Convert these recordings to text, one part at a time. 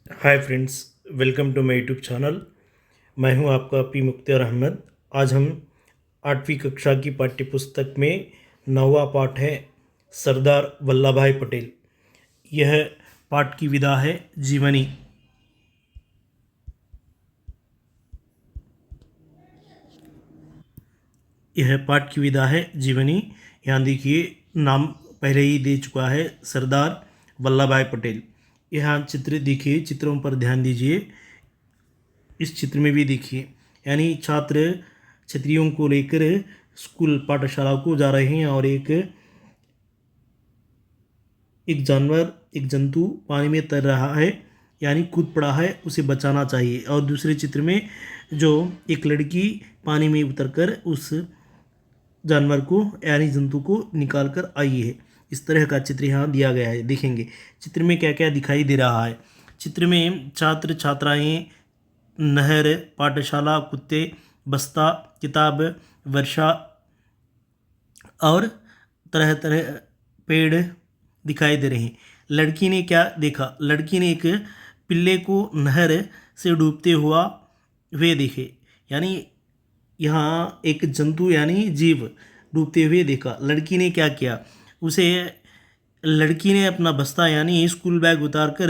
Hi friends, welcome to my YouTube channel. मैं हूं आपका पी मुख्तियार अहमद। आज हम 8वीं कक्षा की पाठ्यपुस्तक में 9वां पाठ है सरदार वल्लभ भाई पटेल। यह पाठ की विधा है जीवनी। यह पाठ की विधा है जीवनी। यहाँ देखिए, नाम पहले ही दे चुका है, सरदार वल्लभ भाई पटेल। यहाँ चित्र देखिए, चित्रों पर ध्यान दीजिए। इस चित्र में भी देखिए, यानी छात्र छतरियों को लेकर स्कूल पाठशाला को जा रहे हैं और एक एक जानवर, एक जंतु पानी में तैर रहा है, यानी कूद पड़ा है, उसे बचाना चाहिए। और दूसरे चित्र में जो एक लड़की पानी में उतरकर उस जानवर को यानी जंतु को निकाल कर आई है। इस तरह का चित्र यहाँ दिया गया है। देखेंगे चित्र में क्या क्या दिखाई दे रहा है। चित्र में छात्र छात्राएं, नहर, पाठशाला, कुत्ते, बस्ता, किताब, वर्षा और तरह तरह पेड़ दिखाई दे रहे हैं। लड़की ने क्या देखा? लड़की ने एक पिल्ले को नहर से डूबते हुए देखे, यानी यहाँ एक जंतु यानी जीव डूबते हुए देखा। लड़की ने क्या किया? लड़की ने अपना बस्ता यानी स्कूल बैग उतार कर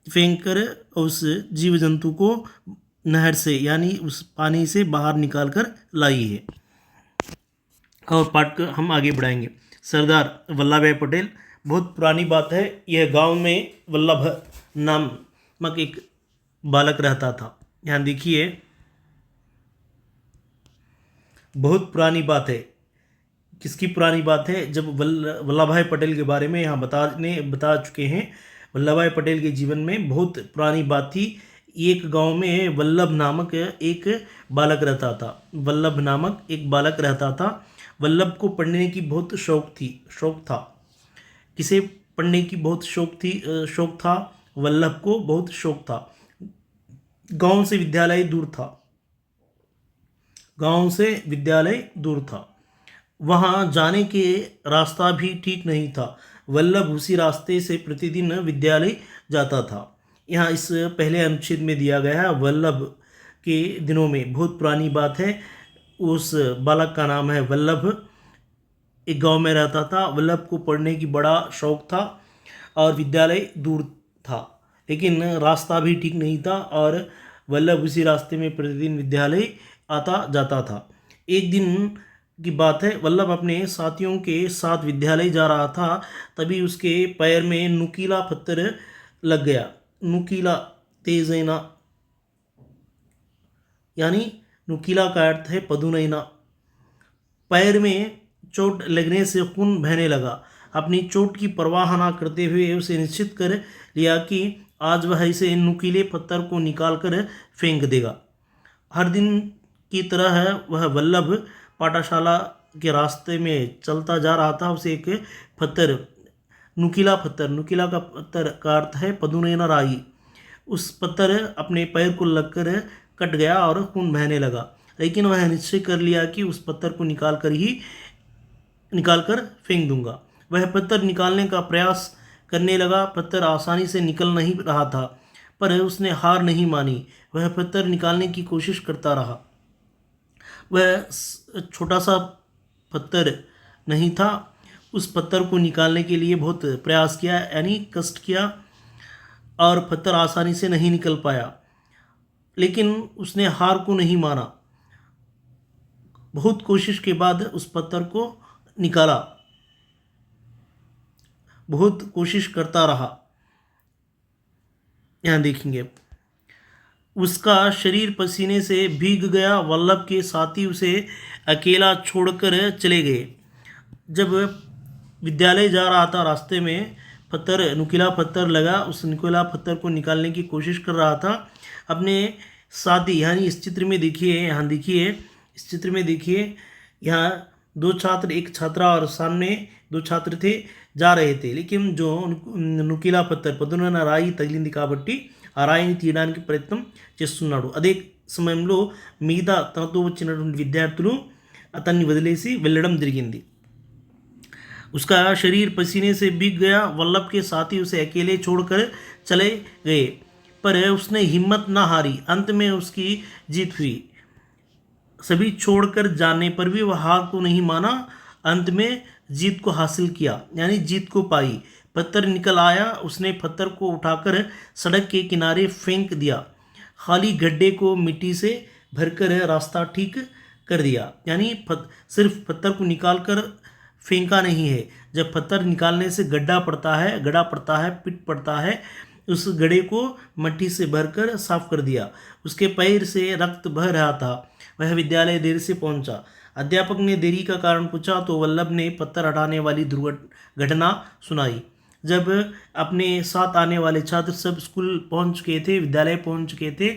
फेंक कर उस जीव जंतु को नहर से यानी उस पानी से बाहर निकाल कर लाई है। और पाठ को हम आगे बढ़ाएंगे। सरदार वल्लभ भाई पटेल, बहुत पुरानी बात है। यह गांव में वल्लभ नामक एक बालक रहता था। यहाँ देखिए, बहुत पुरानी बात है। किसकी पुरानी बात है? जब वल्लभ भाई पटेल के बारे में यहाँ बता चुके हैं। वल्लभ भाई पटेल के जीवन में बहुत पुरानी बात थी। एक गांव में वल्लभ नामक एक बालक रहता था। वल्लभ नामक एक बालक रहता था। वल्लभ को पढ़ने की बहुत शौक था। किसे पढ़ने की बहुत शौक था? वल्लभ को बहुत शौक था। गांव से विद्यालय दूर था। गांव से विद्यालय दूर था। वहाँ जाने के रास्ता भी ठीक नहीं था। वल्लभ उसी रास्ते से प्रतिदिन विद्यालय जाता था। यहाँ इस पहले अनुच्छेद में दिया गया है, वल्लभ के दिनों में, बहुत पुरानी बात है। उस बालक का नाम है वल्लभ। एक गांव में रहता था। वल्लभ को पढ़ने की बड़ा शौक था और विद्यालय दूर था, लेकिन रास्ता भी ठीक नहीं था और वल्लभ उसी रास्ते में प्रतिदिन विद्यालय आता जाता था। एक दिन की बात है, वल्लभ अपने साथियों के साथ विद्यालय जा रहा था। तभी उसके पैर में नुकीला पत्थर लग गया। नुकीला, तेजैना, यानी नुकीला का अर्थ है पदुनैना। पैर में चोट लगने से खून बहने लगा। अपनी चोट की परवाह न करते हुए उसे निश्चित कर लिया कि आज वह इसे नुकीले पत्थर को निकाल कर फेंक देगा। हर दिन की तरह वह वल्लभ पाठशाला के रास्ते में चलता जा रहा था। उसे एक पत्थर, नुकीला का पत्थर का अर्थ है पदुनैना राई, उस पत्थर अपने पैर को लगकर कट गया और खून बहने लगा। लेकिन वह निश्चय कर लिया कि उस पत्थर को निकाल कर फेंक दूंगा। वह पत्थर निकालने का प्रयास करने लगा। पत्थर आसानी से निकल नहीं रहा था, पर उसने हार नहीं मानी। वह पत्थर निकालने की कोशिश करता रहा। वह छोटा सा पत्थर नहीं था। उस पत्थर को निकालने के लिए बहुत प्रयास किया, यानी कष्ट किया, और पत्थर आसानी से नहीं निकल पाया। लेकिन उसने हार को नहीं माना। बहुत कोशिश के बाद उस पत्थर को निकाला। बहुत कोशिश करता रहा। यहाँ देखेंगे, उसका शरीर पसीने से भीग गया। वल्लभ के साथी उसे अकेला छोड़कर चले गए। जब विद्यालय जा रहा था, रास्ते में नुकीला पत्थर लगा। उस नुकीला पत्थर को निकालने की कोशिश कर रहा था। अपने साथी, यानी इस चित्र में देखिए, यहाँ देखिए, इस चित्र में देखिए, यहाँ दो छात्र, एक छात्रा और सामने दो छात्र थे, जा रहे थे। लेकिन जो नुकीला పత్తర్ పొద్దున రాయి తగిలింది కాబట్టి ఆ రాయిని తీయడానికి ప్రయత్నం చేస్తున్నాడు. అదే సమయంలో మిగతా తనతో వచ్చినటువంటి విద్యార్థులు అతన్ని వదిలేసి వెళ్ళడం జరిగింది. उसका शरीर पसीने से भीग गया। वल्लभ के साथी उसे अकेले छोड़कर चले गए। पर उसने हिम्मत न हारी। अंत में उसकी जीत हुई। सभी छोड़कर जाने पर भी वह हार को नहीं माना। अंत में जीत को हासिल किया, यानी जीत को पाई। पत्थर निकल आया। उसने पत्थर को उठाकर सड़क के किनारे फेंक दिया। खाली गड्ढे को मिट्टी से भरकर रास्ता ठीक कर दिया। यानी सिर्फ पत्थर को निकाल कर फेंका नहीं है। जब पत्थर निकालने से गड्ढा पड़ता है, पिट पड़ता है, उस गड्ढे को मिट्टी से भरकर साफ कर दिया। उसके पैर से रक्त बह रहा था। वह विद्यालय देर से पहुंचा। अध्यापक ने देरी का कारण पूछा तो वल्लभ ने पत्थर हटाने वाली घटना सुनाई। जब अपने साथ आने वाले छात्र सब स्कूल पहुंच चुके थे, विद्यालय पहुंच चुके थे,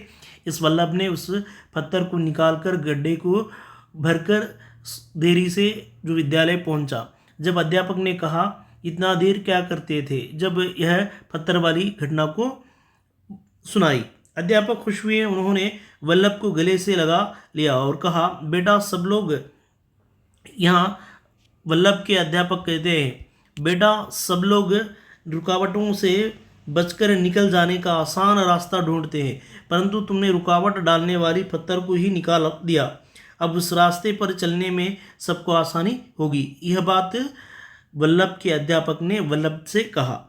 इस वल्लभ ने उस पत्थर को निकालकर गड्ढे को भरकर देरी से जो विद्यालय पहुंचा। जब अध्यापक ने कहा, इतना देर क्या करते थे, जब यह पत्थर वाली घटना को सुनाई। अध्यापक खुश हुए। उन्होंने वल्लभ को गले से लगा लिया और कहा, बेटा सब लोग यहाँ, वल्लभ के अध्यापक कहते हैं, बेटा सब लोग रुकावटों से बचकर निकल जाने का आसान रास्ता ढूंढते हैं, परंतु तुमने रुकावट डालने वाली पत्थर को ही निकाल दिया। अब उस रास्ते पर चलने में सबको आसानी होगी। यह बात वल्लभ के अध्यापक ने वल्लभ से कहा।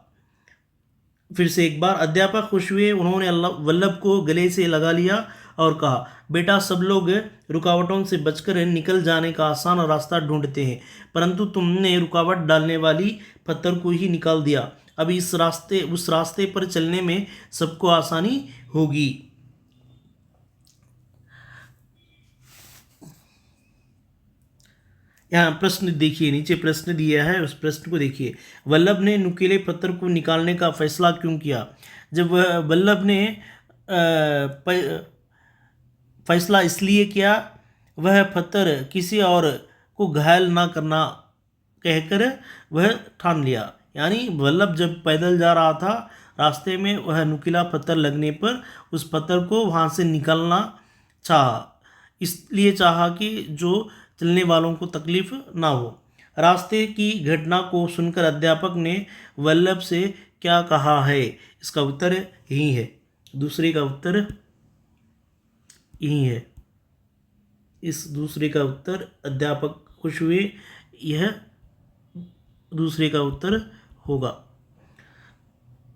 फिर से एक बार अध्यापक खुश हुए। उन्होंने वल्लभ को गले से लगा लिया और कहा, बेटा सब लोग रुकावटों से बचकर निकल जाने का आसान रास्ता ढूंढते हैं, परंतु तुमने रुकावट डालने वाली पत्थर को ही निकाल दिया। अब उस रास्ते पर चलने में सबको आसानी होगी। यहाँ प्रश्न देखिए, नीचे प्रश्न दिया है, उस प्रश्न को देखिए। वल्लभ ने नुकीले पत्थर को निकालने का फैसला क्यों किया? जब वल्लभ ने फैसला इसलिए किया, वह पत्थर किसी और को घायल ना करना कहकर वह ठान लिया। यानी वल्लभ जब पैदल जा रहा था, रास्ते में वह नुकीला पत्थर लगने पर उस पत्थर को वहाँ से निकालना चाहा। इसलिए चाहा कि जो चलने वालों को तकलीफ ना हो। रास्ते की घटना को सुनकर अध्यापक ने वल्लभ से क्या कहा है? इसका उत्तर यही है। दूसरे का उत्तर यही है। इस दूसरे का उत्तर अध्यापक खुश हुए, यह दूसरे का उत्तर होगा।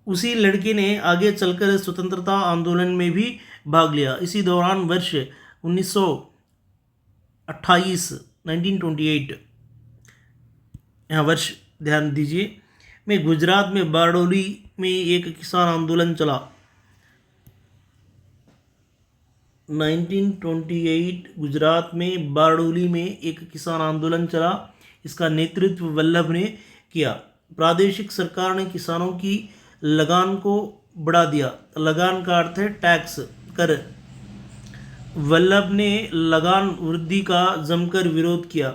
उसी लड़के ने आगे चलकर स्वतंत्रता आंदोलन में भी भाग लिया। इसी दौरान वर्ष 1928 यहाँ वर्ष ध्यान दीजिए, में गुजरात में बारडोली में एक किसान आंदोलन चला। 1928 गुजरात में बारडोली में एक किसान आंदोलन चला। इसका नेतृत्व वल्लभ ने किया। प्रादेशिक सरकार ने किसानों की लगान को बढ़ा दिया। लगान का अर्थ है टैक्स, कर। वल्लभ ने लगान वृद्धि का जमकर विरोध किया।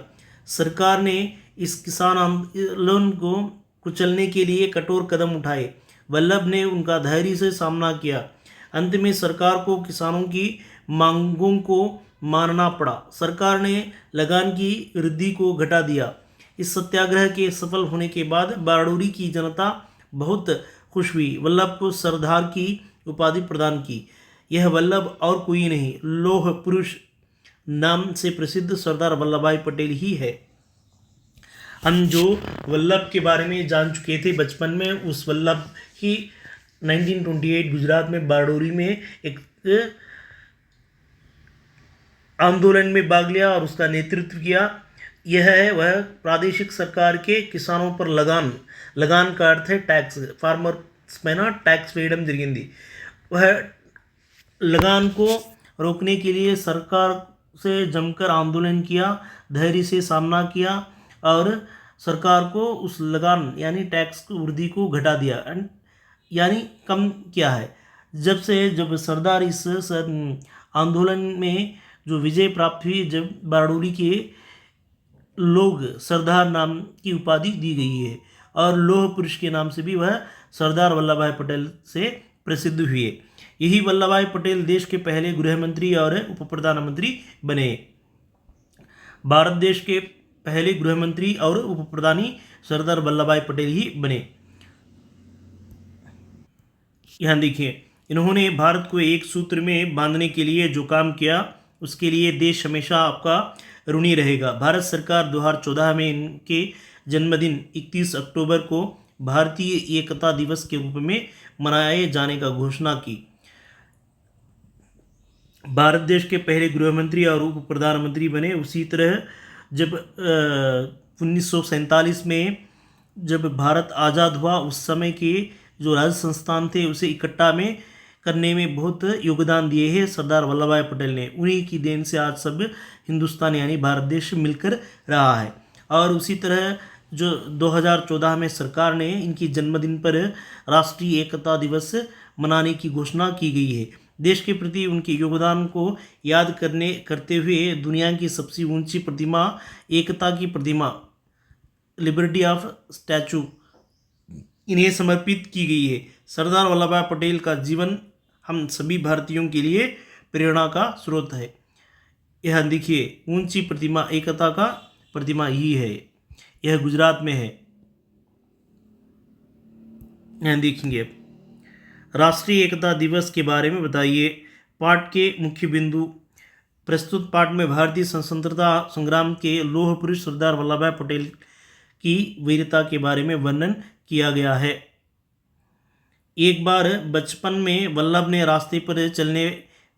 सरकार ने इस किसान आंदोलन को कुचलने के लिए कठोर कदम उठाए। वल्लभ ने उनका धैर्य से सामना किया। अंत में सरकार को किसानों की मांगों को मानना पड़ा। सरकार ने लगान की वृद्धि को घटा दिया। इस सत्याग्रह के सफल होने के बाद बारडोली की जनता बहुत खुश हुई। वल्लभ को सरदार की उपाधि प्रदान की। यह वल्लभ और कोई नहीं, लौह पुरुष नाम से प्रसिद्ध सरदार वल्लभ भाई पटेल ही है। हम जो वल्लभ के बारे में जान चुके थे बचपन में, उस वल्लभ ही 1928 गुजरात में बारडोली में एक आंदोलन में भाग लिया और उसका नेतृत्व किया। यह है वह प्रादेशिक सरकार के किसानों पर लगान का अर्थ है टैक्स, फार्मर्स में ना टैक्स फ्रीडम జరిగింది। वह लगान को रोकने के लिए सरकार से जमकर आंदोलन किया, धैर्य से सामना किया और सरकार को उस लगान यानी टैक्स की वृद्धि को घटा दिया, यानी कम किया है। जब सरदार इस आंदोलन में जो विजय प्राप्त हुई, जब बारडोली के लोग सरदार नाम की उपाधि दी गई है और लौह पुरुष के नाम से भी वह सरदार वल्लभ भाई पटेल से प्रसिद्ध हुए। यही वल्लभ भाई पटेल देश के पहले गृह मंत्री और उप प्रधानमंत्री बने। भारत देश के पहले गृह मंत्री और उप प्रधानी सरदार वल्लभ भाई पटेल ही बने। यहाँ देखिए, इन्होंने भारत को एक सूत्र में बांधने के लिए जो काम किया उसके लिए देश हमेशा आपका ऋणी रहेगा। भारत सरकार 2014 में इनके जन्मदिन 31 अक्टूबर को भारतीय एकता दिवस के रूप में मनाए जाने का घोषणा की। भारत देश के पहले गृह मंत्री और उप प्रधानमंत्री बने। उसी तरह जब 1947 में जब भारत आज़ाद हुआ उस समय के जो राज्य संस्थान थे उसे इकट्ठा में करने में बहुत योगदान दिए हैं सरदार वल्लभ भाई पटेल ने। उन्हीं की देन से आज सब हिंदुस्तान यानी भारत देश मिलकर रहा है। और उसी तरह जो 2014 में सरकार ने इनकी जन्मदिन पर राष्ट्रीय एकता दिवस मनाने की घोषणा की गई है। देश के प्रति उनके योगदान को याद करते हुए दुनिया की सबसे ऊंची प्रतिमा एकता की प्रतिमा लिबर्टी ऑफ स्टैचू इन्हें समर्पित की गई है। सरदार वल्लभ भाई पटेल का जीवन हम सभी भारतीयों के लिए प्रेरणा का स्रोत है। यह देखिए ऊंची प्रतिमा एकता का प्रतिमा ही है, यह गुजरात में है। यह देखेंगे राष्ट्रीय एकता दिवस के बारे में बताइए। पाठ के मुख्य बिंदु। प्रस्तुत पाठ में भारतीय स्वतंत्रता संग्राम के लौह पुरुष सरदार वल्लभ भाई पटेल की वीरता के बारे में वर्णन किया गया है। एक बार बचपन में वल्लभ ने रास्ते पर चलने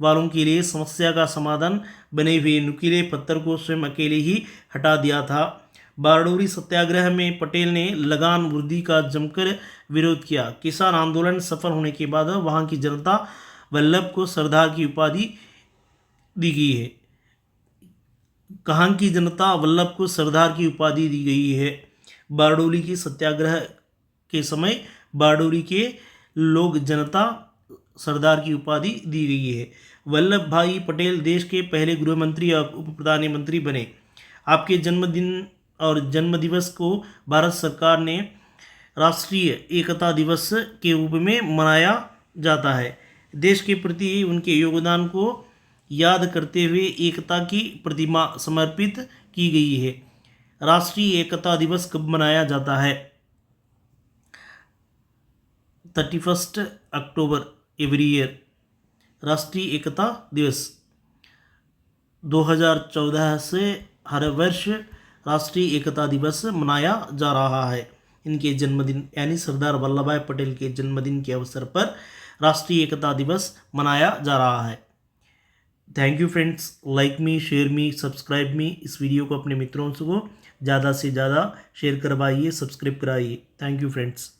वालों के लिए समस्या का समाधान बने हुए नुकीले पत्थर को स्वयं अकेले ही हटा दिया था। बारडोली सत्याग्रह में पटेल ने लगान वृद्धि का जमकर विरोध किया। किसान आंदोलन सफल होने के बाद वहां की जनता वल्लभ को सरदार की उपाधि दी गई है। कहाँ की जनता वल्लभ को सरदार की उपाधि दी गई है। बारडोली की सत्याग्रह के समय बारडोली के लोग जनता सरदार की उपाधि दी गई है। वल्लभ भाई पटेल देश के पहले गृह मंत्री और उप प्रधानमंत्री बने। आपके जन्मदिन और जन्मदिवस को भारत सरकार ने राष्ट्रीय एकता दिवस के रूप में मनाया जाता है। देश के प्रति उनके योगदान को याद करते हुए एकता की प्रतिमा समर्पित की गई है। राष्ट्रीय एकता दिवस कब मनाया जाता है? 31 अक्टूबर एवरी ईयर। राष्ट्रीय एकता दिवस 2014 से हर वर्ष राष्ट्रीय एकता दिवस मनाया जा रहा है। इनके जन्मदिन यानी सरदार वल्लभ भाई पटेल के जन्मदिन के अवसर पर राष्ट्रीय एकता दिवस मनाया जा रहा है। Thank you friends, like me, share me, subscribe मी। इस वीडियो को अपने मित्रों को ज़्यादा से ज़्यादा शेयर करवाइए, सब्सक्राइब कराइए। Thank you friends.